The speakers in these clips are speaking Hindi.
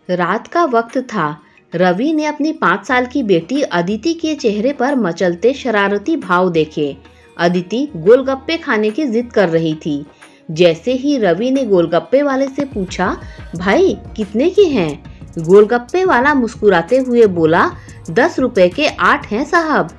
रात का वक्त था। रवि ने अपनी 5 साल की बेटी अदिति के चेहरे पर मचलते शरारती भाव देखे। अदिति गोलगप्पे खाने की जिद कर रही थी। जैसे ही रवि ने गोलगप्पे वाले से पूछा, भाई कितने के हैं? गोलगप्पे वाला मुस्कुराते हुए बोला, 10 रुपए के 8 हैं साहब।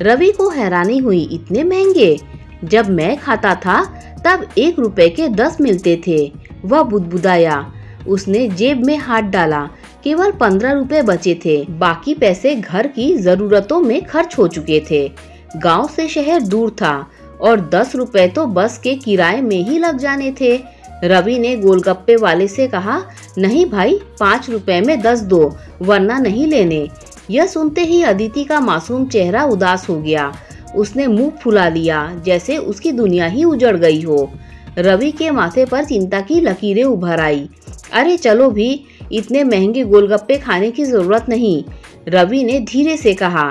रवि को हैरानी हुई, इतने महंगे? जब मैं खाता था तब 1 रुपए के 10 मिलते थे। वह बुदबुदाया। उसने जेब में हाथ डाला। केवल 15 रुपए बचे थे। बाकी पैसे घर की जरूरतों में खर्च हो चुके थे। गांव से शहर दूर था और 10 रुपए तो बस के किराए में ही लग जाने थे। रवि ने गोलगप्पे वाले से कहा, नहीं भाई, 5 रुपए में 10 दो, वरना नहीं लेने। यह सुनते ही अदिति का मासूम चेहरा उदास हो गया। उसने मुंह फुला लिया, जैसे उसकी दुनिया ही उजड़ गई हो। रवि के माथे पर चिंता की लकीरें उभर आई। अरे चलो भी, इतने महंगे गोलगप्पे खाने की जरूरत नहीं, रवि ने धीरे से कहा।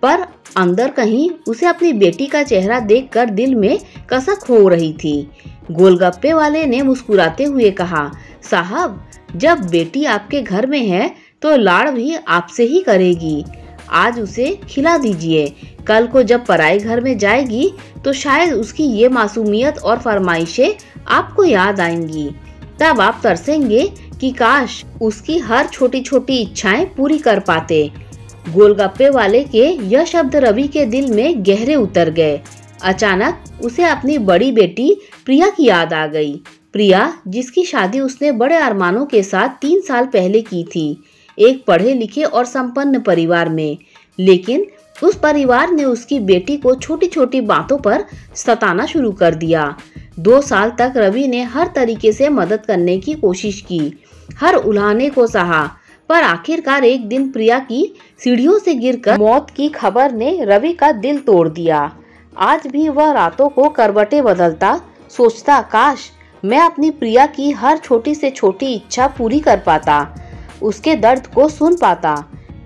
पर अंदर कहीं उसे अपनी बेटी का चेहरा देखकर दिल में कसक हो रही थी। गोलगप्पे वाले ने मुस्कुराते हुए कहा, साहब, जब बेटी आपके घर में है तो लाड़ भी आपसे ही करेगी। आज उसे खिला दीजिए। कल को जब पराए घर में जाएगी तो शायद उसकी ये मासूमियत और फरमाइशें आपको याद आएंगी। तब आप तरसेंगे कि काश उसकी हर छोटी छोटी इच्छाएं पूरी कर पाते। गोलगप्पे वाले के यह शब्द रवि के दिल में गहरे उतर गए। अचानक उसे अपनी बड़ी बेटी प्रिया की याद आ गई। प्रिया, जिसकी शादी उसने बड़े अरमानों के साथ 3 साल पहले की थी, एक पढ़े लिखे और संपन्न परिवार में। लेकिन उस परिवार ने उसकी बेटी को छोटी छोटी बातों पर सताना शुरू कर दिया। 2 साल तक रवि ने हर तरीके से मदद करने की कोशिश की, हर उल्हाने को सहा, पर आखिरकार एक दिन प्रिया की सीढ़ियों से गिरकर मौत की खबर ने रवि का दिल तोड़ दिया। आज भी वह रातों को करवटें बदलता, सोचता, काश मैं अपनी प्रिया की हर छोटी से छोटी इच्छा पूरी कर पाता, उसके दर्द को सुन पाता।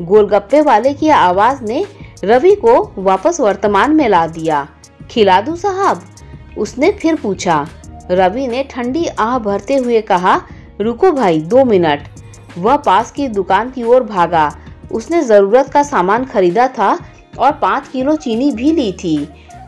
गोलगप्पे वाले की आवाज ने रवि को वापस वर्तमान में ला दिया। खिला दूं साहब? उसने फिर पूछा। रवि ने ठंडी आह भरते हुए कहा, रुको भाई, 2 मिनट। वह पास की दुकान की ओर भागा। उसने जरूरत का सामान खरीदा था और 5 किलो चीनी भी ली थी।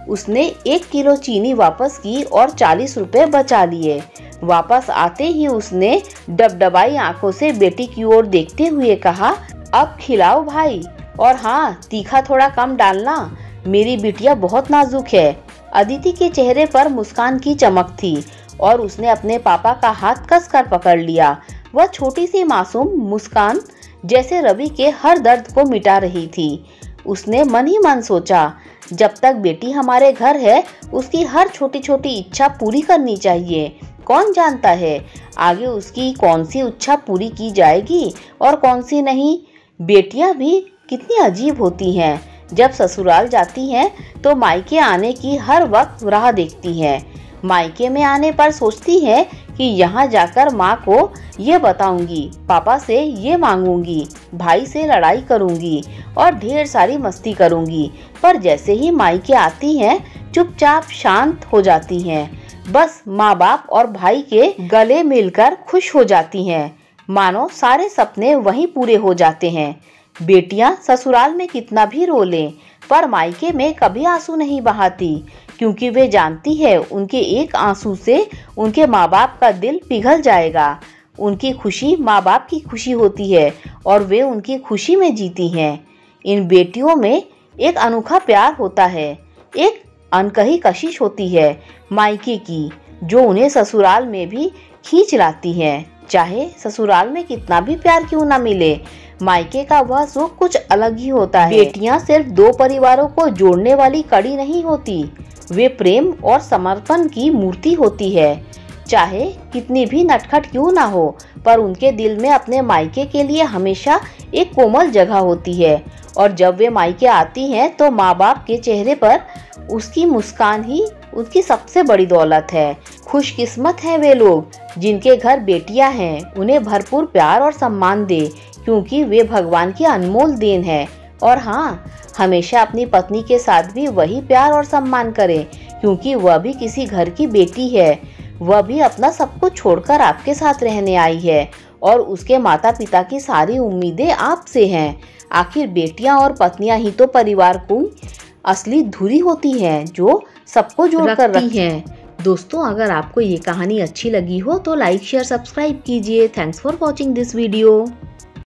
उसने 1 किलो चीनी वापस की और 40 रुपए बचा लिए। वापस आते ही उसने डबडबाई आंखों से बेटी की ओर देखते हुए कहा, अब खिलाओ भाई, और हाँ, तीखा थोड़ा कम डालना, मेरी बिटिया बहुत नाजुक है। अदिति के चेहरे पर मुस्कान की चमक थी और उसने अपने पापा का हाथ कसकर पकड़ लिया। वह छोटी सी मासूम मुस्कान जैसे रवि के हर दर्द को मिटा रही थी। उसने मन ही मन सोचा, जब तक बेटी हमारे घर है उसकी हर छोटी छोटी इच्छा पूरी करनी चाहिए। कौन जानता है आगे उसकी कौन सी इच्छा पूरी की जाएगी और कौन सी नहीं। बेटियां भी कितनी अजीब होती हैं। जब ससुराल जाती हैं तो मायके आने की हर वक्त राह देखती हैं। मायके में आने पर सोचती है कि यहाँ जाकर माँ को ये बताऊंगी, पापा से ये मांगूंगी, भाई से लड़ाई करूंगी और ढेर सारी मस्ती करूंगी। पर जैसे ही मायके आती हैं चुपचाप शांत हो जाती हैं। बस माँ बाप और भाई के गले मिलकर खुश हो जाती हैं। मानो सारे सपने वहीं पूरे हो जाते हैं। बेटियां ससुराल में कितना भी रो लें, पर मायके में कभी आंसू नहीं बहाती, क्योंकि वे जानती है उनके एक आंसू से उनके माँ बाप का दिल पिघल जाएगा। उनकी खुशी माँ बाप की खुशी होती है और वे उनकी खुशी में जीती हैं। इन बेटियों में एक अनोखा प्यार होता है, एक अनकही कशिश होती है मायके की, जो उन्हें ससुराल में भी खींच लाती है। चाहे ससुराल में कितना भी प्यार क्यों ना मिले, मायके का वह सुख कुछ अलग ही होता है। बेटियां सिर्फ 2 परिवारों को जोड़ने वाली कड़ी नहीं होती, वे प्रेम और समर्पण की मूर्ति होती है। चाहे कितनी भी नटखट क्यों ना हो, पर उनके दिल में अपने मायके के लिए हमेशा एक कोमल जगह होती है। और जब वे मायके आती हैं तो माँ बाप के चेहरे पर उसकी मुस्कान ही उनकी सबसे बड़ी दौलत है। खुशकिस्मत हैं वे लोग जिनके घर बेटियां हैं। उन्हें भरपूर प्यार और सम्मान दे, क्योंकि वे भगवान की अनमोल देन है। और हाँ, हमेशा अपनी पत्नी के साथ भी वही प्यार और सम्मान करें, क्योंकि वह भी किसी घर की बेटी है। वह भी अपना सब कुछ छोड़कर आपके साथ रहने आई है और उसके माता पिता की सारी उम्मीदें आपसे हैं। आखिर बेटियां और पत्नियां ही तो परिवार की असली धुरी होती हैं, जो सबको जोड़कर रखती हैं। दोस्तों, अगर आपको ये कहानी अच्छी लगी हो तो लाइक शेयर सब्सक्राइब कीजिए। Thanks for watching this video.